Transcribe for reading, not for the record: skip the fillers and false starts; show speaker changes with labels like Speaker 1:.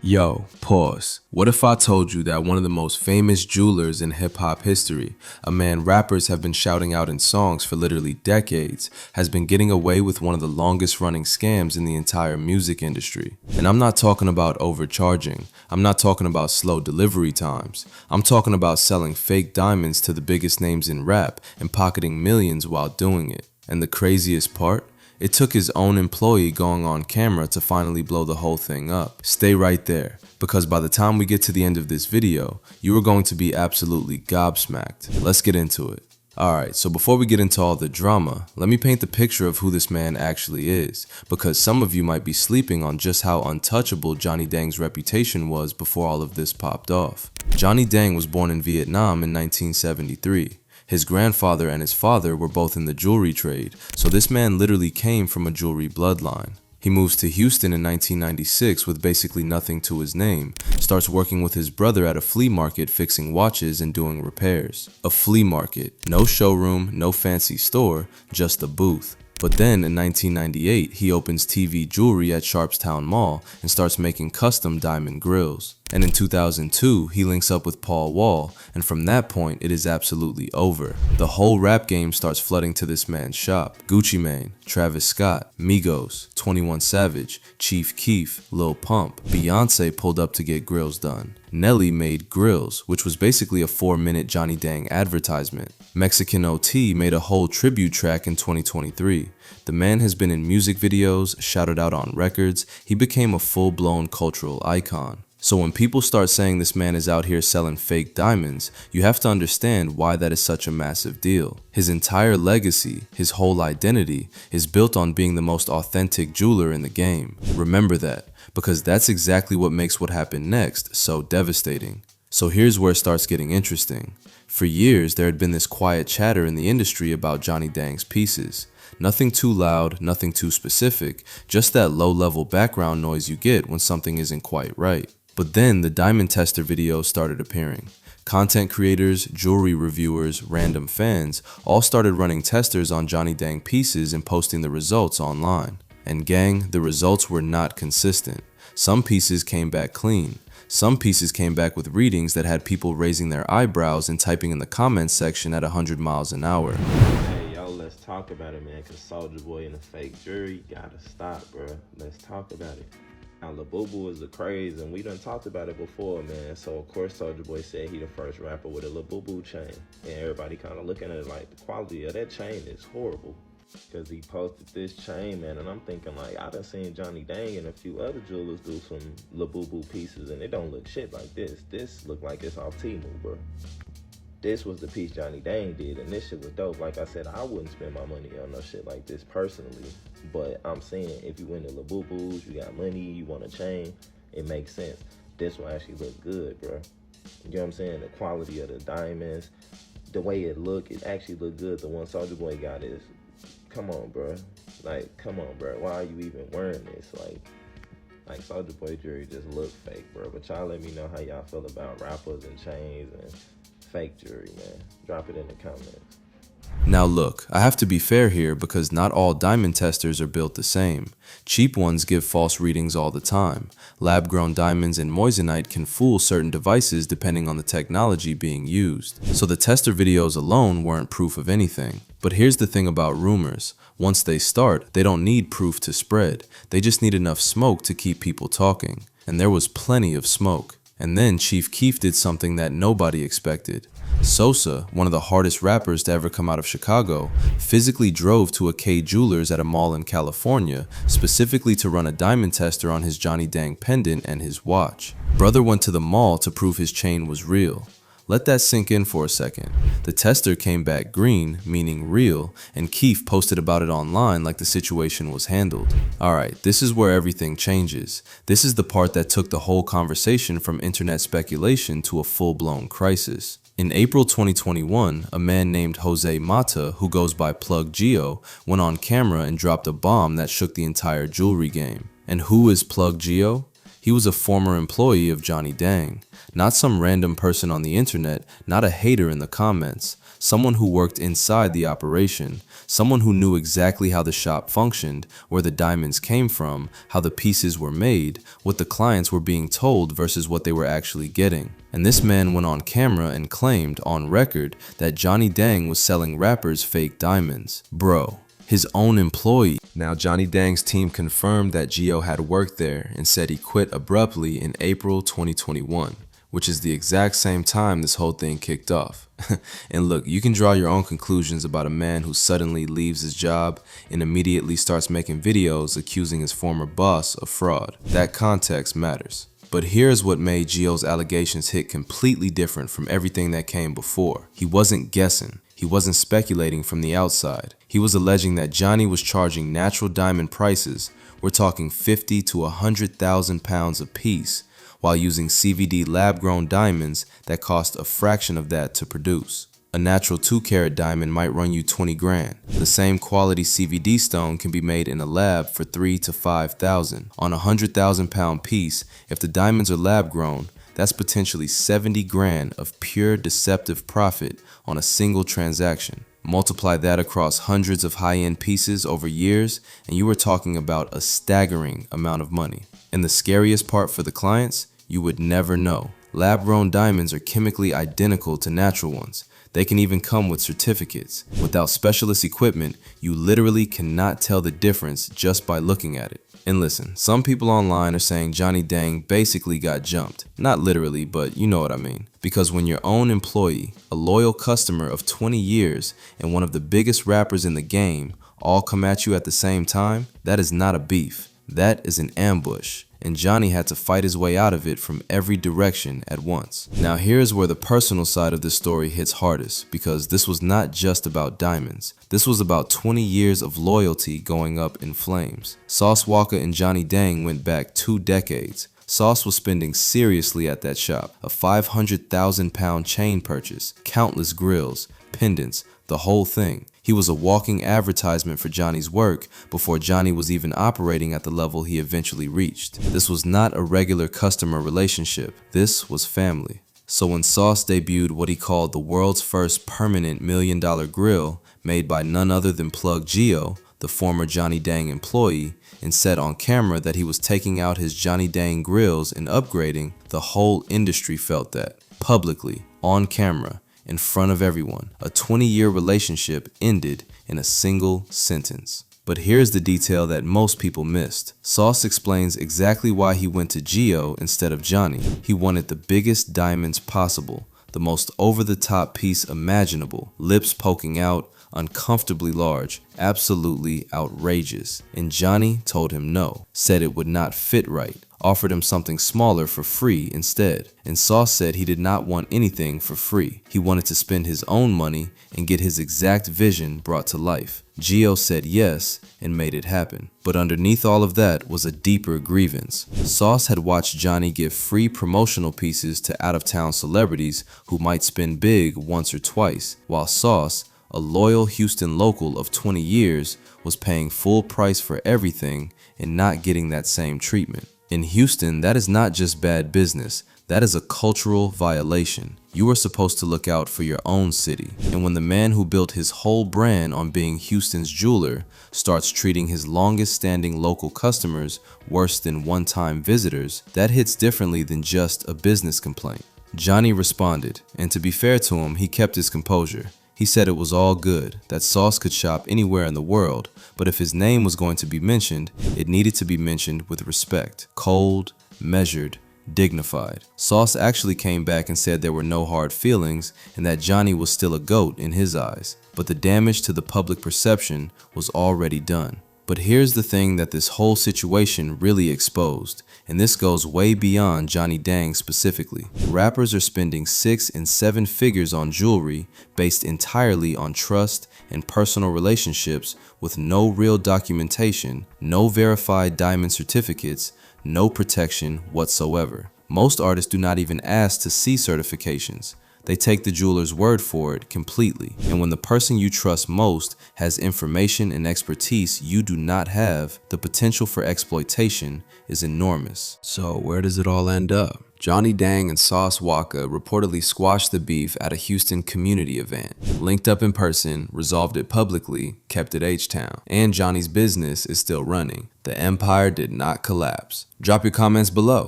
Speaker 1: Yo, pause. What if I told you that one of the most famous jewelers in hip-hop history, a man rappers have been shouting out in songs for literally decades, has been getting away with one of the longest running scams in the entire music industry? And I'm not talking about overcharging. I'm not talking about slow delivery times. I'm talking about selling fake diamonds to the biggest names in rap and pocketing millions while doing it. And the craziest part? It took his own employee going on camera to finally blow the whole thing up. Stay right there, because by the time we get to the end of this video, you are going to be absolutely gobsmacked. Let's get into it. Alright, so before we get into all the drama, let me paint the picture of who this man actually is, because some of you might be sleeping on just how untouchable Johnny Dang's reputation was before all of this popped off. Johnny Dang was born in Vietnam in 1973. His grandfather and his father were both in the jewelry trade, so this man literally came from a jewelry bloodline. He moves to Houston in 1996 with basically nothing to his name, starts working with his brother at a flea market fixing watches and doing repairs. A flea market, no showroom, no fancy store, just a booth. But then in 1998, he opens TV Jewelry at Sharpstown Mall and starts making custom diamond grills. And in 2002, he links up with Paul Wall, and from that point, it is absolutely over. The whole rap game starts flooding to this man's shop. Gucci Mane, Travis Scott, Migos, 21 Savage, Chief Keef, Lil Pump. Beyonce pulled up to get grills done. Nelly made Grills, which was basically a 4-minute Johnny Dang advertisement. Mexican OT made a whole tribute track in 2023. The man has been in music videos, shouted out on records. He became a full-blown cultural icon. So when people start saying this man is out here selling fake diamonds, you have to understand why that is such a massive deal. His entire legacy, his whole identity, is built on being the most authentic jeweler in the game. Remember that, because that's exactly what makes what happened next so devastating. So here's where it starts getting interesting. For years, there had been this quiet chatter in the industry about Johnny Dang's pieces. Nothing too loud, nothing too specific, just that low-level background noise you get when something isn't quite right. But then the diamond tester videos started appearing. Content creators, jewelry reviewers, random fans all started running testers on Johnny Dang pieces and posting the results online. And gang, the results were not consistent. Some pieces came back clean. Some pieces came back with readings that had people raising their eyebrows and typing in the comments section at 100 miles an hour.
Speaker 2: Hey, yo, let's talk about it, man, because Soulja Boy and the fake jewelry gotta stop, bro. Let's talk about it. Now, Lil Boo is a craze, and we done talked about it before, man. So, of course, Soulja Boy said he the first rapper with a Lil Boo chain. And everybody kind of looking at it like the quality of that chain is horrible. Because he posted this chain, man, and I'm thinking, like, I done seen Johnny Dang and a few other jewelers do some Lil Boo pieces, and it don't look shit like this. This look like it's off Temu, bro. This was the piece Johnny Dang did, and this shit was dope. Like I said, I wouldn't spend my money on no shit like this personally. But I'm saying, if you into Lil Boo-Boos, you got money, you want a chain, it makes sense. This will actually look good, bro. You know what I'm saying? The quality of the diamonds, the way it look, it actually look good. The one Soulja Boy got is, come on, bro. Like, come on, bro. Why are you even wearing this? Like Soulja Boy jewelry just look fake, bro. But y'all let me know how y'all feel about rappers and chains and fake jewelry, man. Drop it in the comments.
Speaker 1: Now look, I have to be fair here because not all diamond testers are built the same. Cheap ones give false readings all the time. Lab-grown diamonds and moissanite can fool certain devices depending on the technology being used. So the tester videos alone weren't proof of anything. But here's the thing about rumors. Once they start, they don't need proof to spread. They just need enough smoke to keep people talking. And there was plenty of smoke. And then Chief Keef did something that nobody expected. Sosa, one of the hardest rappers to ever come out of Chicago, physically drove to a K Jewelers at a mall in California, specifically to run a diamond tester on his Johnny Dang pendant and his watch. Brother went to the mall to prove his chain was real. Let that sink in for a second. The tester came back green, meaning real, and Keef posted about it online like the situation was handled. Alright, this is where everything changes. This is the part that took the whole conversation from internet speculation to a full-blown crisis. In April 2021, a man named Jose Mata, who goes by Plug Geo, went on camera and dropped a bomb that shook the entire jewelry game. And who is Plug Geo? He was a former employee of Johnny Dang, not some random person on the internet, not a hater in the comments, someone who worked inside the operation, someone who knew exactly how the shop functioned, where the diamonds came from, how the pieces were made, what the clients were being told versus what they were actually getting. And this man went on camera and claimed, on record, that Johnny Dang was selling rappers fake diamonds. Bro, his own employee. Now, Johnny Dang's team confirmed that Gio had worked there and said he quit abruptly in April 2021, which is the exact same time this whole thing kicked off. And look, you can draw your own conclusions about a man who suddenly leaves his job and immediately starts making videos accusing his former boss of fraud. That context matters. But here's what made Gio's allegations hit completely different from everything that came before. He wasn't guessing. He wasn't speculating from the outside. He was alleging that Johnny was charging natural diamond prices, we're talking 50 to 100,000 pounds a piece, while using CVD lab-grown diamonds that cost a fraction of that to produce. A natural 2-carat diamond might run you 20 grand. The same quality CVD stone can be made in a lab for 3 to 5,000. On a 100,000 pound piece, if the diamonds are lab-grown, that's potentially 70 grand of pure deceptive profit on a single transaction. Multiply that across hundreds of high-end pieces over years, and you are talking about a staggering amount of money. And the scariest part for the clients, you would never know. Lab-grown diamonds are chemically identical to natural ones. They can even come with certificates. Without specialist equipment, you literally cannot tell the difference just by looking at it. And listen, some people online are saying Johnny Dang basically got jumped. Not literally, but you know what I mean. Because when your own employee, a loyal customer of 20 years, and one of the biggest rappers in the game all come at you at the same time, that is not a beef. That is an ambush. And Johnny had to fight his way out of it from every direction at once. Now here's where the personal side of this story hits hardest, because this was not just about diamonds. This was about 20 years of loyalty going up in flames. Sauce Walka and Johnny Dang went back 2 decades. Sauce was spending seriously at that shop. A 500,000 pound chain purchase, countless grills, pendants, the whole thing. He was a walking advertisement for Johnny's work before Johnny was even operating at the level he eventually reached. This was not a regular customer relationship. This was family. So when Sauce debuted what he called the world's first permanent $1 million grill made by none other than Plug Gio, the former Johnny Dang employee, and said on camera that he was taking out his Johnny Dang grills and upgrading, the whole industry felt that. Publicly, on camera, in front of everyone, a 20-year relationship ended in a single sentence. But here's the detail that most people missed. Sauce explains exactly why he went to Gio instead of Johnny. He wanted the biggest diamonds possible, the most over-the-top piece imaginable, lips poking out, uncomfortably large, absolutely outrageous. And Johnny told him no, said it would not fit right, offered him something smaller for free instead. And Sauce said he did not want anything for free. He wanted to spend his own money and get his exact vision brought to life. Gio said yes and made it happen. But underneath all of that was a deeper grievance. Sauce had watched Johnny give free promotional pieces to out-of-town celebrities who might spend big once or twice, while Sauce, a loyal Houston local of 20 years, was paying full price for everything and not getting that same treatment. In Houston, that is not just bad business, that is a cultural violation. You are supposed to look out for your own city. And when the man who built his whole brand on being Houston's jeweler starts treating his longest standing local customers worse than one-time visitors, that hits differently than just a business complaint. Johnny responded, and to be fair to him, he kept his composure. He said it was all good, that Sauce could shop anywhere in the world, but if his name was going to be mentioned, it needed to be mentioned with respect. Cold, measured, dignified. Sauce actually came back and said there were no hard feelings and that Johnny was still a goat in his eyes, but the damage to the public perception was already done. But here's the thing that this whole situation really exposed, and this goes way beyond Johnny Dang specifically. Rappers are spending 6 and 7 figures on jewelry based entirely on trust and personal relationships with no real documentation, no verified diamond certificates, no protection whatsoever. Most artists do not even ask to see certifications. They take the jeweler's word for it completely. And when the person you trust most has information and expertise you do not have, the potential for exploitation is enormous. So where does it all end up? Johnny Dang and Sauce Walka reportedly squashed the beef at a Houston community event, linked up in person, resolved it publicly, kept it H-Town, and Johnny's business is still running. The empire did not collapse. Drop your comments below.